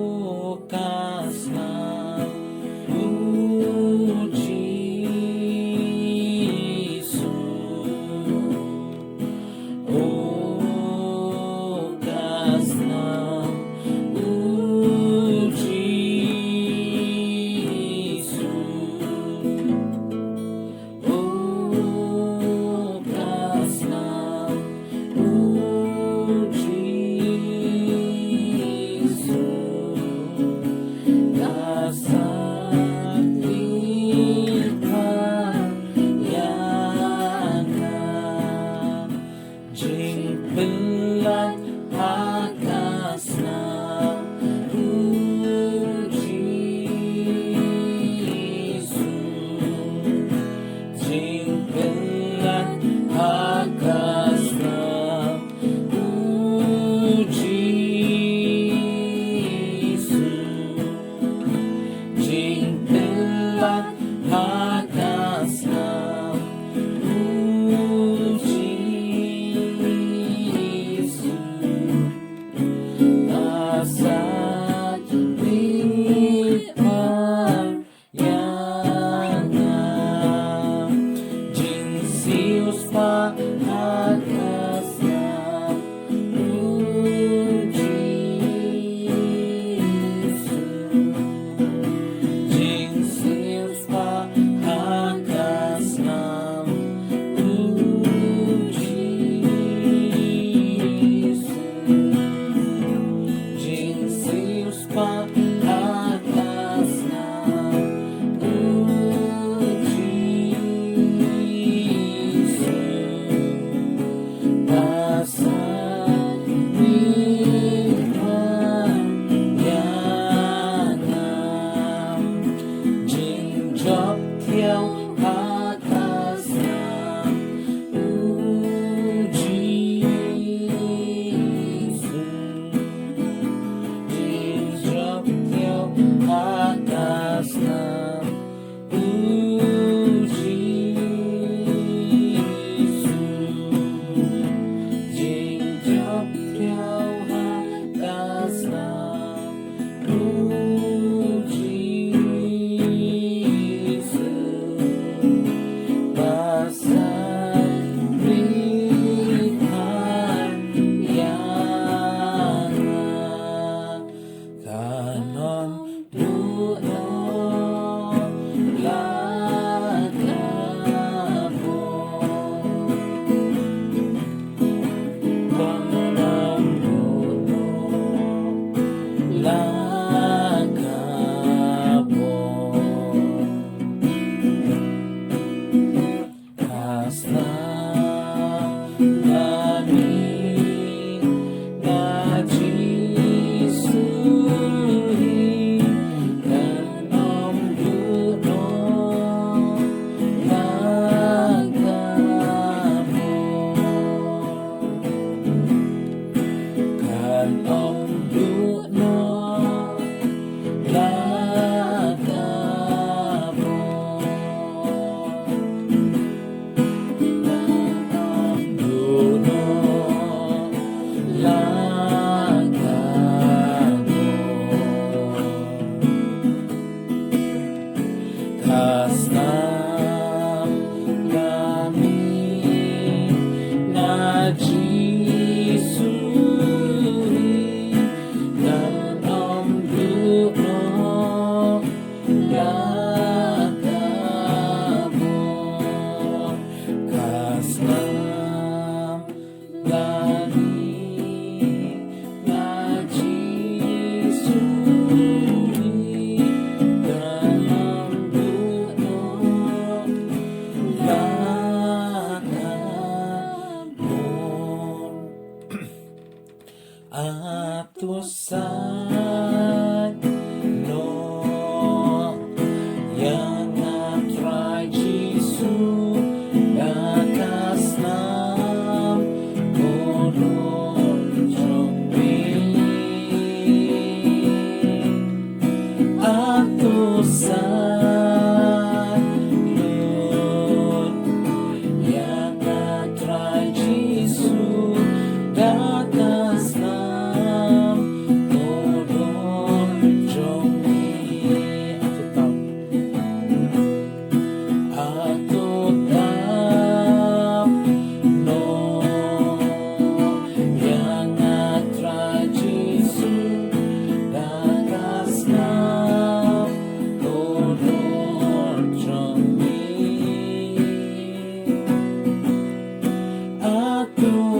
Bukas ng Ujisu, bukas ng Ujisu, bukas ng Ujisu. Kasakit kayanan, jingpelan akas ng Ujisu, jingpelan akas ng Ujisu, jingpelan akas ng Ujisu. Kasakit kayanan, jinsius pa akas ng Ujisu, jinsius pa akas ng Ujisu, jinsius pa akas ng Ujisu. Kasakit kayanan, jingjok tiyaw akas ng Ujisu, jingjok tiyaw akas ng Ujisu, jingjok tiyaw akas ng Ujisu. Kasakit kayanan, kanon duno lagabo, kanon duno lagabo, kasna namin na Jisuri, kanom duno lagabo, kanom duno lagabo, kanom duno lagabo, kasnam namin na Jisuri, kanom duno lagabo, kasnam namin na Jisuri, kanom duno lagabo. Atusan no yang atray Jisu, lakas ng mulong jumbi. Atusan Lord yang atray Jisu, Lord.